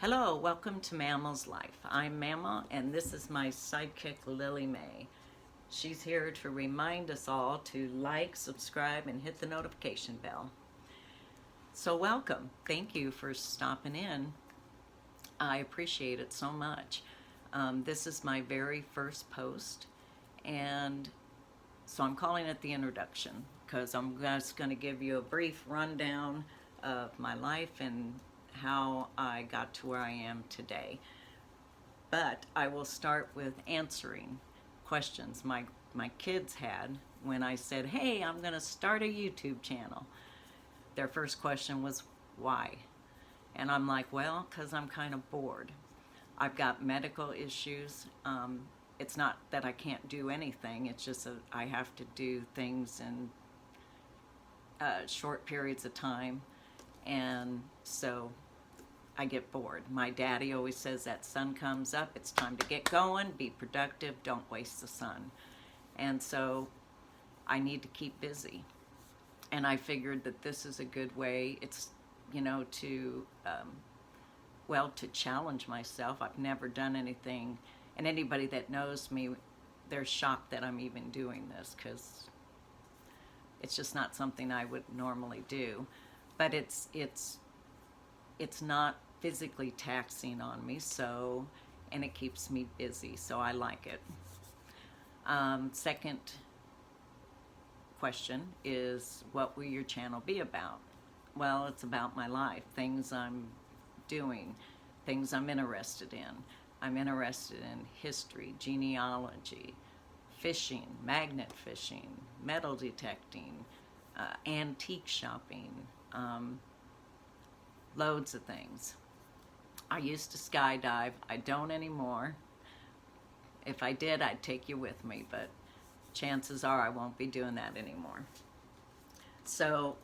Hello, welcome to Mammal's Life. I'm Mammal, and this is my sidekick, Lily Mae. She's here to remind us all to like, subscribe, and hit the notification bell. So welcome. Thank you for stopping in. I appreciate it so much. This is my very first post, and so I'm calling it the introduction because I'm just going to give you a brief rundown of my life and how I got to where I am today. But I will start with answering questions my kids had when I said, hey, I'm going to start a YouTube channel. Their first question was, why? And I'm like, well, because I'm kind of bored. I've got medical issues. It's not that I can't do anything. It's just that I have to do things in short periods of time. And so I get bored. My daddy always says that sun comes up, it's time to get going, be productive, don't waste the sun. And so I need to keep busy. And I figured that this is a good way, it's, to challenge myself. I've never done anything, and anybody that knows me, they're shocked that I'm even doing this because it's just not something I would normally do. But it's not physically taxing on me, and it keeps me busy, so I like it. Second question is, what will your channel be about? Well, it's about my life, things I'm doing, things I'm interested in. I'm interested in history, genealogy, fishing, magnet fishing, metal detecting, antique shopping, loads of things. I used to skydive. I don't anymore. If I did, I'd take you with me, but chances are I won't be doing that anymore. So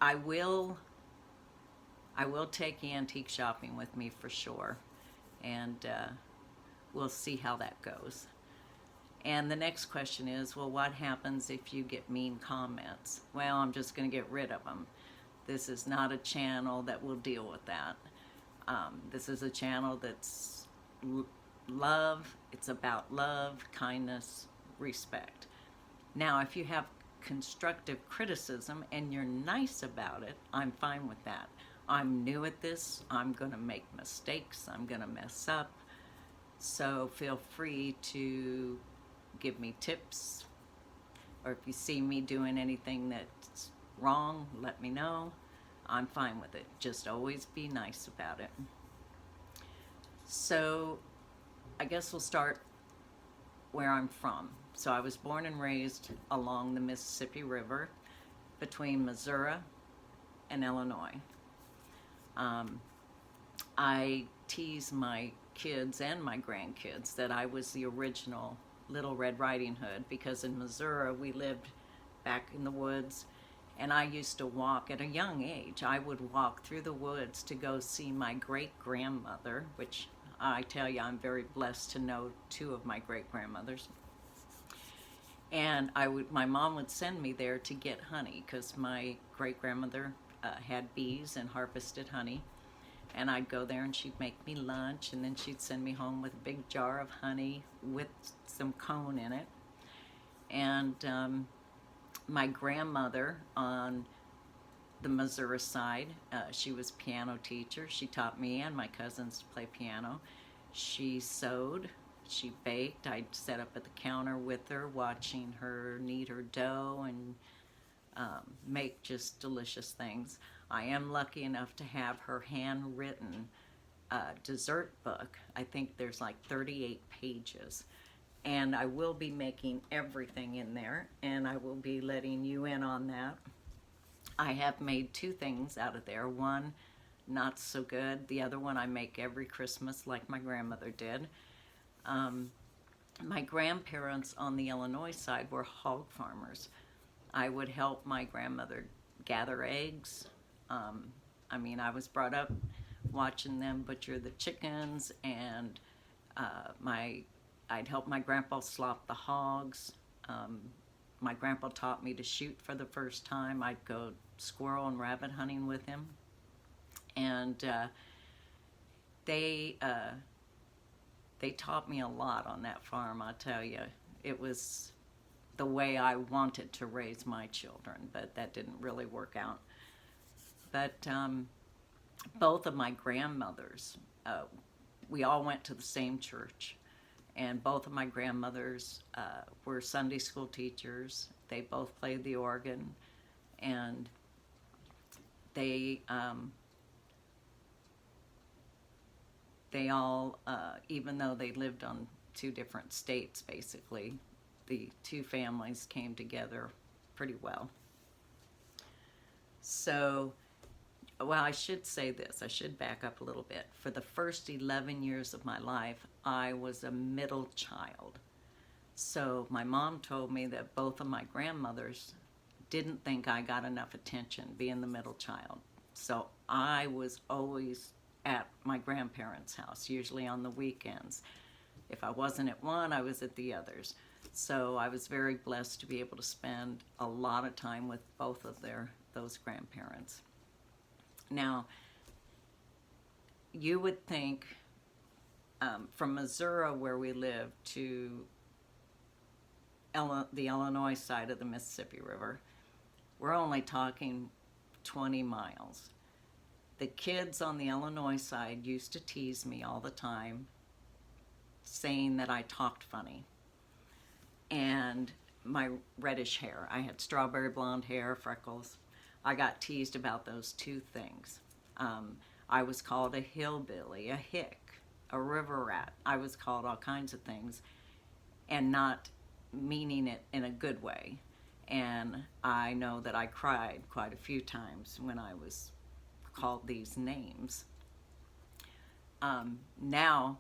I will take antique shopping with me for sure, and we'll see how that goes. And the next question is, well, what happens if you get mean comments? Well, I'm just going to get rid of them. This is not a channel that will deal with that. This is a channel that's love. It's about love, kindness, respect. Now, if you have constructive criticism and you're nice about it, I'm fine with that. I'm new at this. I'm going to make mistakes. I'm going to mess up. So feel free to give me tips, or if you see me doing anything that's wrong, let me know. I'm fine with it. Just always be nice about it. So I guess we'll start where I'm from. So I was born and raised along the Mississippi River between Missouri and Illinois. I tease my kids and my grandkids that I was the original Little Red Riding Hood, because in Missouri we lived back in the woods, and I used to walk at a young age. I would walk through the woods to go see my great-grandmother, which I tell you, I'm very blessed to know two of my great-grandmothers. And my mom would send me there to get honey, because my great-grandmother had bees and harvested honey. And I'd go there and she'd make me lunch, and then she'd send me home with a big jar of honey with some cone in it. And my grandmother on the Missouri side, she was a piano teacher. She taught me and my cousins to play piano. She sewed, she baked. I'd sit up at the counter with her, watching her knead her dough and make just delicious things. I am lucky enough to have her handwritten dessert book. I think there's like 38 pages. And I will be making everything in there, and I will be letting you in on that. I have made two things out of there. One, not so good. The other one I make every Christmas like my grandmother did. My grandparents on the Illinois side were hog farmers. I would help my grandmother gather eggs. I was brought up watching them butcher the chickens, and I'd help my grandpa slaughter the hogs. My grandpa taught me to shoot for the first time. I'd go squirrel and rabbit hunting with him. And they taught me a lot on that farm, I tell you. It was the way I wanted to raise my children, but that didn't really work out. But both of my grandmothers, we all went to the same church, and both of my grandmothers were Sunday school teachers. They both played the organ, and they all, even though they lived on two different states, basically, the two families came together pretty well. So, well, I should say this. I should back up a little bit. For the first 11 years of my life, I was a middle child. So my mom told me that both of my grandmothers didn't think I got enough attention being the middle child. So I was always at my grandparents' house, usually on the weekends. If I wasn't at one, I was at the others. So I was very blessed to be able to spend a lot of time with both of those grandparents. Now, you would think from Missouri, where we live, to the Illinois side of the Mississippi River, we're only talking 20 miles. The kids on the Illinois side used to tease me all the time, saying that I talked funny. And my reddish hair. I had strawberry blonde hair, freckles. I got teased about those two things. I was called a hillbilly, a hick, a river rat. I was called all kinds of things, and not meaning it in a good way. And I know that I cried quite a few times when I was called these names. Now,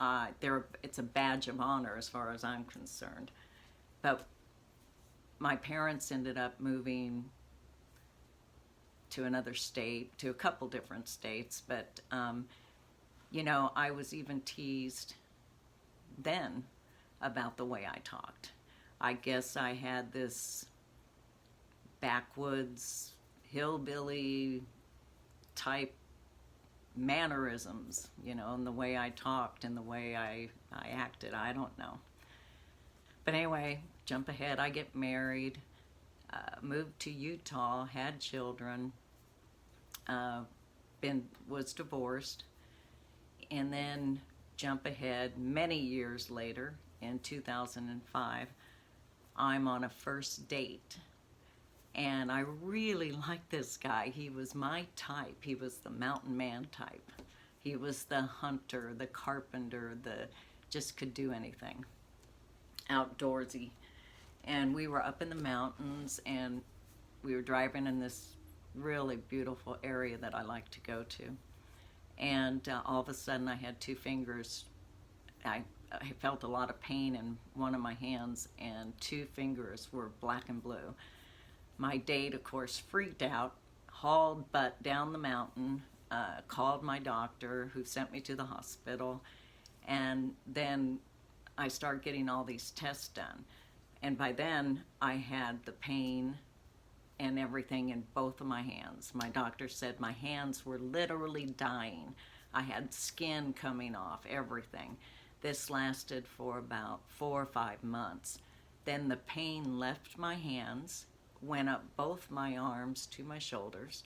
it's a badge of honor as far as I'm concerned. But my parents ended up moving to another state, to a couple different states, but I was even teased then about the way I talked. I guess I had this backwoods, hillbilly type mannerisms, and the way I talked and the way I acted. I don't know. But anyway, jump ahead, I get married, moved to Utah, had children, was divorced, and then jump ahead many years later, in 2005, I'm on a first date. And I really liked this guy. He was my type. He was the mountain man type. He was the hunter, the carpenter, just could do anything. Outdoorsy. And we were up in the mountains, and we were driving in this really beautiful area that I like to go to. And all of a sudden I had two fingers. I felt a lot of pain in one of my hands, and two fingers were black and blue. My date, of course, freaked out, hauled butt down the mountain, called my doctor, who sent me to the hospital, and then I started getting all these tests done. And by then, I had the pain and everything in both of my hands. My doctor said my hands were literally dying. I had skin coming off, everything. This lasted for about 4 or 5 months. Then the pain left my hands, went up both my arms to my shoulders.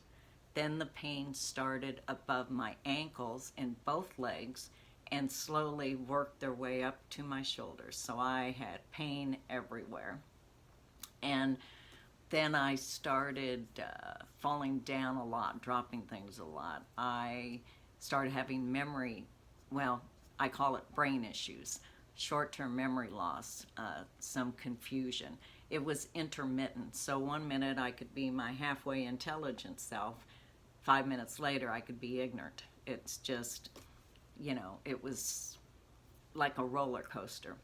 Then the pain started above my ankles in both legs and slowly worked their way up to my shoulders. So I had pain everywhere. And then I started falling down a lot, dropping things a lot. I started having memory, well, I call it brain issues, short-term memory loss, some confusion. It was intermittent. So 1 minute I could be my halfway intelligent self. 5 minutes later I could be ignorant. It's just, it was like a roller coaster.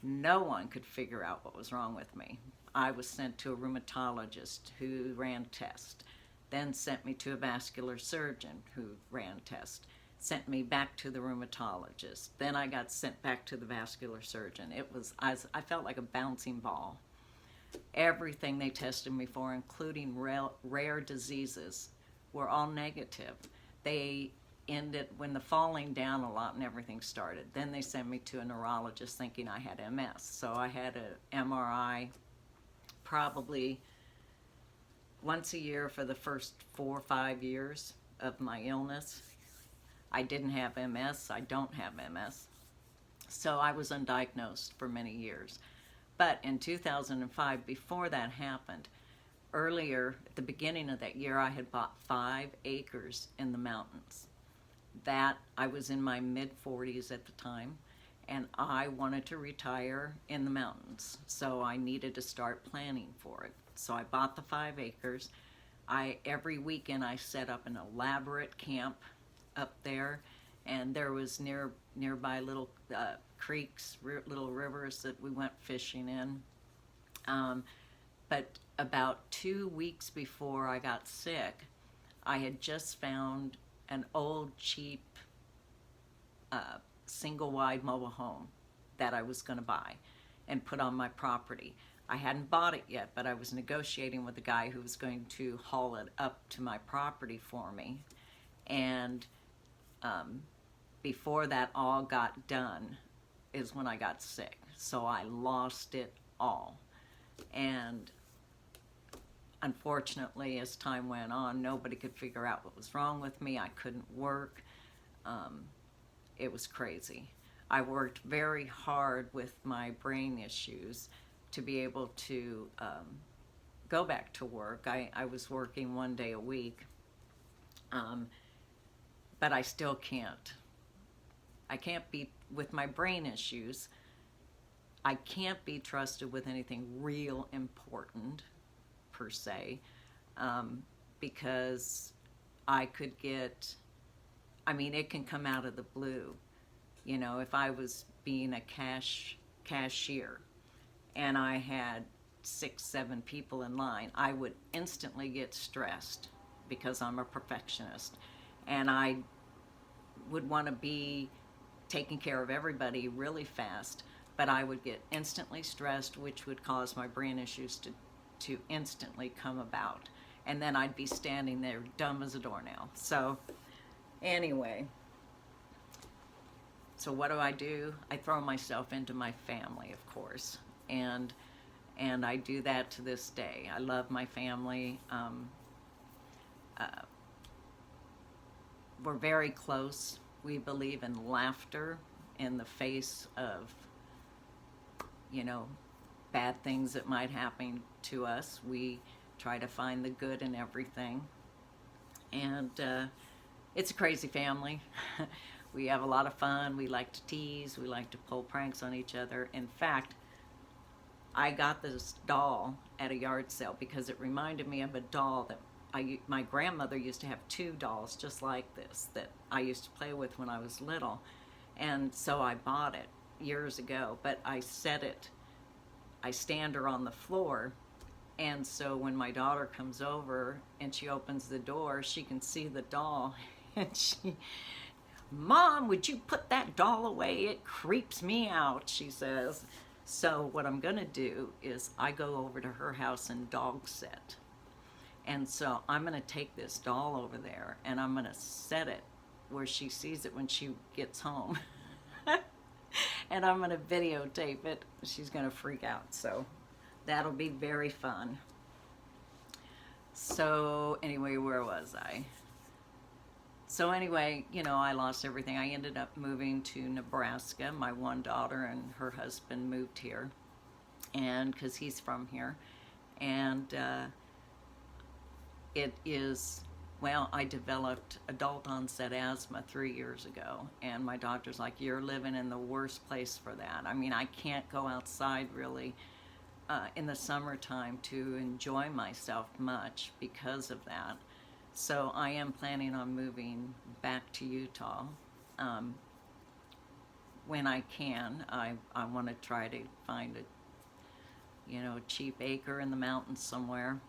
No one could figure out what was wrong with me. I was sent to a rheumatologist who ran tests, then sent me to a vascular surgeon who ran tests, sent me back to the rheumatologist. Then I got sent back to the vascular surgeon. I felt like a bouncing ball. Everything they tested me for, including rare diseases, were all negative. they ended when the falling down a lot and everything started. Then they sent me to a neurologist thinking I had MS. So I had an MRI probably once a year for the first 4 or 5 years of my illness. I didn't have MS. I don't have MS. So I was undiagnosed for many years. But in 2005, before that happened, earlier, at the beginning of that year, I had bought 5 acres in the mountains. That I was in my mid-40s at the time, and I wanted to retire in the mountains. So I needed to start planning for it. So I bought the 5 acres. Every weekend I set up an elaborate camp up there, and there was nearby little creeks, little rivers that we went fishing in. But about 2 weeks before I got sick, I had just found an old, cheap, single-wide mobile home that I was going to buy and put on my property. I hadn't bought it yet, but I was negotiating with the guy who was going to haul it up to my property for me. And before that all got done is when I got sick. So I lost it all. And unfortunately, as time went on, nobody could figure out what was wrong with me. I couldn't work. It was crazy. I worked very hard with my brain issues to be able to go back to work. I was working 1 day a week, but I still can't. I can't be, with my brain issues, I can't be trusted with anything real important, per se, because I could get, it can come out of the blue. You know, if I was being a cashier and I had 6, 7 people in line, I would instantly get stressed because I'm a perfectionist. And I would want to be taking care of everybody really fast, but I would get instantly stressed, which would cause my brain issues to instantly come about. And then I'd be standing there dumb as a doornail. So anyway, so what do? I throw myself into my family, of course. And I do that to this day. I love my family. We're very close. We believe in laughter in the face of, bad things that might happen to us. We try to find the good in everything. And it's a crazy family. We have a lot of fun. We like to tease. We like to pull pranks on each other. In fact, I got this doll at a yard sale because it reminded me of a doll that my grandmother used to have 2 dolls just like this that I used to play with when I was little. And so I bought it years ago, but I stand her on the floor, and so when my daughter comes over and she opens the door, she can see the doll, and Mom, would you put that doll away? It creeps me out, she says. So what I'm gonna do is I go over to her house and dog sit. And so I'm gonna take this doll over there and I'm gonna set it where she sees it when she gets home. And I'm gonna videotape it. She's gonna freak out. So that'll be very fun. So anyway, where was I? So anyway, I lost everything. I ended up moving to Nebraska. My one daughter and her husband moved here, and because he's from here. And it is, I developed adult onset asthma 3 years ago, and my doctor's like, you're living in the worst place for that. I can't go outside really in the summertime to enjoy myself much because of that. So I am planning on moving back to Utah when I can. I want to try to find a cheap acre in the mountains somewhere.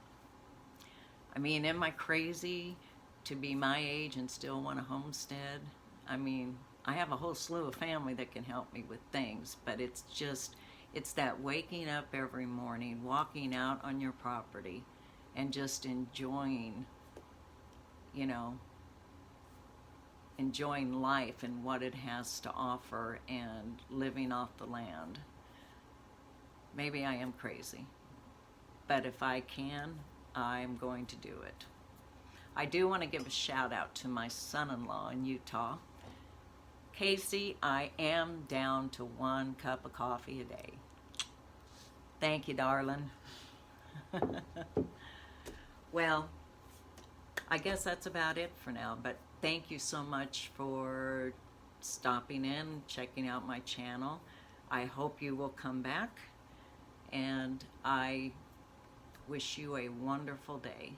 Am I crazy to be my age and still want a homestead? I have a whole slew of family that can help me with things, but it's that waking up every morning, walking out on your property, and just enjoying, enjoying life and what it has to offer and living off the land. Maybe I am crazy, but if I can, I'm going to do it. I do want to give a shout out to my son-in-law in Utah. Casey, I am down to 1 cup of coffee a day. Thank you, darling. Well, I guess that's about it for now, but thank you so much for stopping in, checking out my channel. I hope you will come back, and I wish you a wonderful day.